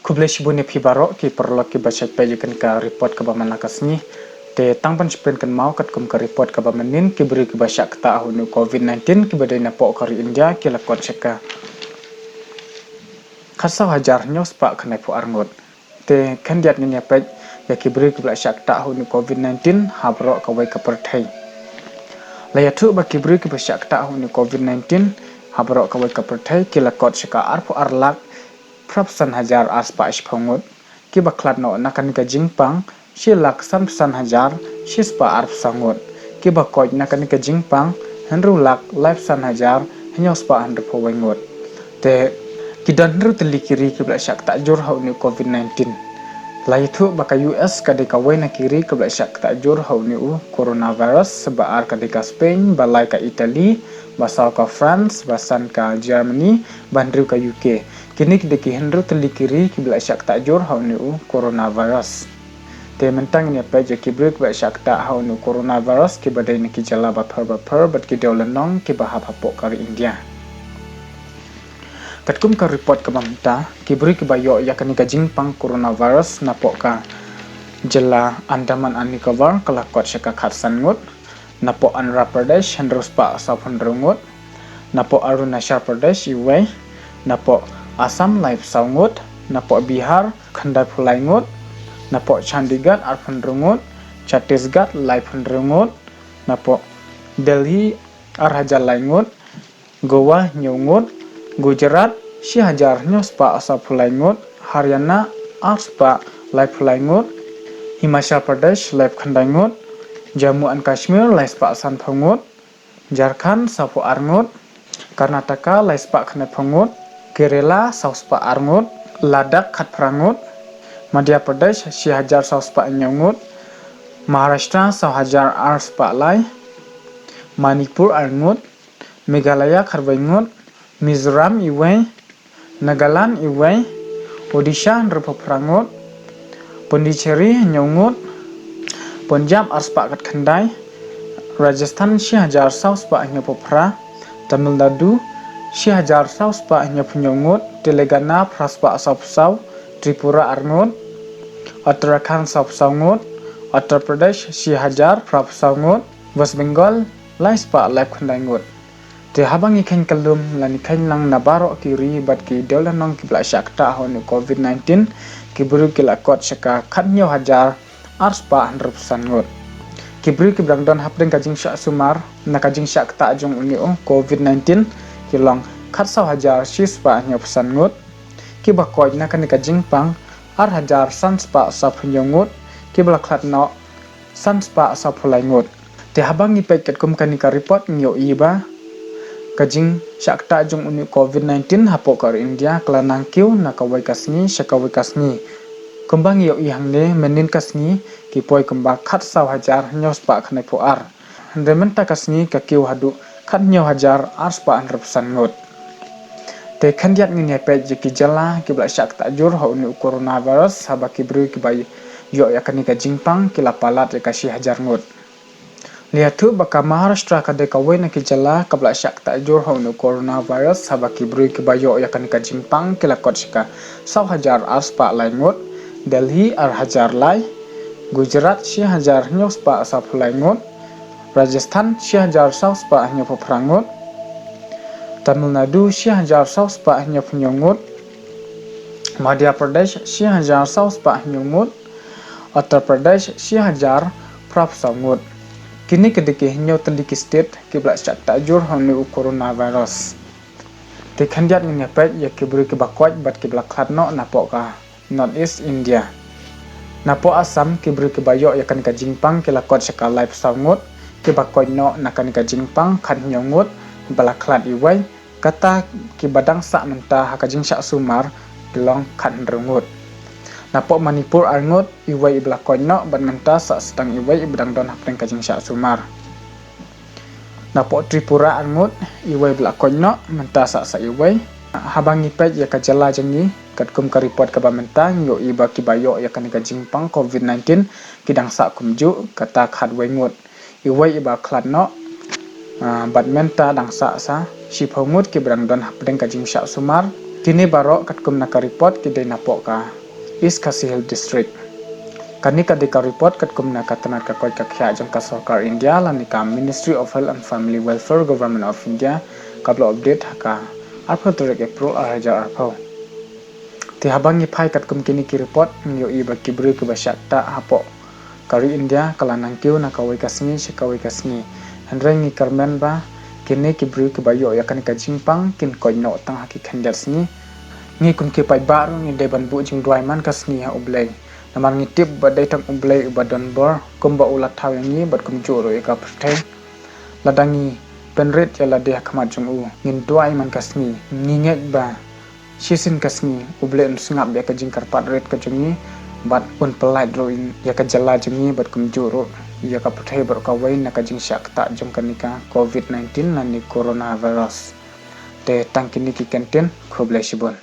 Kublai bune phi barok ki perlo ki bachat pe kan ka report ka baman nakasni te tangpan spren kan mau kat kum ka report ka bamanin ki beri ki basyak ta hunu covid-19 ki badai na po kari India ki lakot cheka khasa hajar nyos pa khnai pu arngot te khandiat ni pe ya ki beri ki basyak ta hunu covid-19 habro ka wai ka perthai laya thu ba ki beri ki basyak ta hunu covid-19 habro ka wai ka perthai ki lakot cheka arpu arlak Prapsan hajar aspa ishpangut ki baklat no nakan ka jingpang shi lak san hajar shi spa arp sangut ki bakoit nakan ka jingpang henru lak life san hajar henyo spa henru powengut te kidan henru telikiri ki blak tak jur hau ni covid-19 lai thu baka US ka de ka wena kiri ki blak tak jur hau ni coronavirus seba ar ka de ka Spain balai ka Italy basal ka France basan ka Germany bandru ka UK kini ki henru telikiri ki blak tak jur hau ni coronavirus te mentang ni pe je ki brek blak tak hau ni coronavirus ki badai ni ki jala ba par bat ki deulanong ki bahap hapok kari India katkum ka report ka mamta ki brek ba yo ya kan ka jingpang coronavirus na po ka jela Andaman and Nicobar kalakot syaka khatsan ngut na po Andhra Pradesh henrus pa sapon rungut na po Arunachal Pradesh iway na po Assam live saungut na po Bihar khandai phulai ngut na po Chandigarh arphan rungut Chhattisgarh live rungut na po Delhi arhaja laingut Goa nyungut Gujarat shi hajar nyospa asa phulai ngut Haryana arspa live phulai ngut Himachal Pradesh live khandai ngut Jammu and Kashmir live spa san phongut Jharkhand sapo arngut Karnataka live spa khanai phongut Kerala sauspa arngut Ladakh khat prangut Madhya Pradesh shi hajar sauspa nyangut Maharashtra sau hajar arspa lai Manipur arngut Meghalaya kharbaingut Mizoram iway Nagaland iway Odisha nrupa prangut Pondicherry nyangut Punjab arspa kat khandai Rajasthan shi hajar sauspa nyapopra Tamil Nadu shi hajar sauspa nyapunyangut Telangana praspa sausau Tripura arngut Uttarakhand sausangut Uttar Pradesh shi hajar prapsangut West Bengal laispa live khandangut te habang ikan kalum lan ikan lang nabaro kiri bat ki dolanong ki blak ta honu covid-19 ki buru ki lakot syaka khanyo hajar arspa handrup sangut ki buru ki brangdon hapdeng kajing syak sumar na kajing syak ta jong uni covid-19 ki long khatsaw hajar shispa nyo sangut ki bakoi na kan kajing pang ar hajar sanspa saphnyangut ki blaklat no sanspa saphulangut te habang ipet kum kanika report nyo iba kajing syakta jong uni covid-19 hapok kar India klanang kiu nakawai kasni syakawai kasni kembang yo ihang ne menin kasni ki poi kembang khat saw hajar nyos pa khnai puar ndementa kasni ka kiu hadu khat nyo hajar arspa anrup sangut te khandiat ngi pe jiki jala ki blak syakta jur ho uni coronavirus habaki bru ki bai yo yakani ka jingpang ki lapalat ka shi hajar ngut lihathu baka Maharashtra ka de kawai na ki jala kabla syak ta jur ho no coronavirus habaki bru ki bayo yakan ka jingpang ki lakot shika saw hajar arspa lai ngut Delhi ar hajar lai Gujarat shi hajar nyospa asa phulai ngut Rajasthan shi hajar sauspa hanya phrangut Tamil Nadu shi hajar sauspa hanya phunyangut Madhya Pradesh shi hajar sauspa hanya ngut Uttar Pradesh shi hajar prap sangut kini kedeke hinyo teliki state ki blak syak ta jur honu coronavirus te khandiat ni nepet ya ki bru ki bakwat bat ki blak khat no napo ka North East India napo Assam ki bru ki bayo ya kan ka jingpang ki lakot syaka live sangut ki bakwat no nakan ka jingpang khat nyongut balak khat iwai kata ki badang sak menta ha ka jing syak sumar gelong khat rungut napo Manipur arngut iwai iblak koino ban ngenta sak setang iwai ibdang don hapeng kajing syak sumar napo Tripura arngut iwai iblak koino menta sak iwai habang ipet ya kajala jengi katkum ka report ka bamenta yo iba ki bayo ya kan kajing pang covid-19 kidang sak kumju kata khat wengut iwai iba klatno bat menta dang sak sa si phongut ki brang don hapeng kajing syak sumar Kini barok kat kum naka report kidai napok ka East Khasi Hill District. Kani ka dika report kat kum naka tanat ka koit ka khya jang ka Sarkar India lan ka Ministry of Health and Family Welfare Government of India kablo update haka arpho turek April arhajar arpho. Ti habang ni phai kat kum kini ki report nyo iba kibru ke basyakta hapo kari India kalanang kiu na kawai kasni shikawai kasni handreng ni karmen ba kini kibru ke bayo yakan ka jingpang kin koi no tang haki khanjar sni ngi kun ke pai baru ni deban bu jing dwai man kasni ha ublei namar ngi tip ba dai tang ublei ba don bor kum ba ulat thaw yang ni bat kum juro ka phthe ladangi penret ya ladeh khamat jung u ngin dwai man kasni ngi ngek ba shisin kasni ublei sngap ya ka jing karpat ret ka jung bat un pelai drawing ya ka jala jung bat kum juro ya ka phthe bar ka wai na ka jing syak ta jung kanika covid-19 na ni coronavirus te tangkini ki kenten khoblai sibon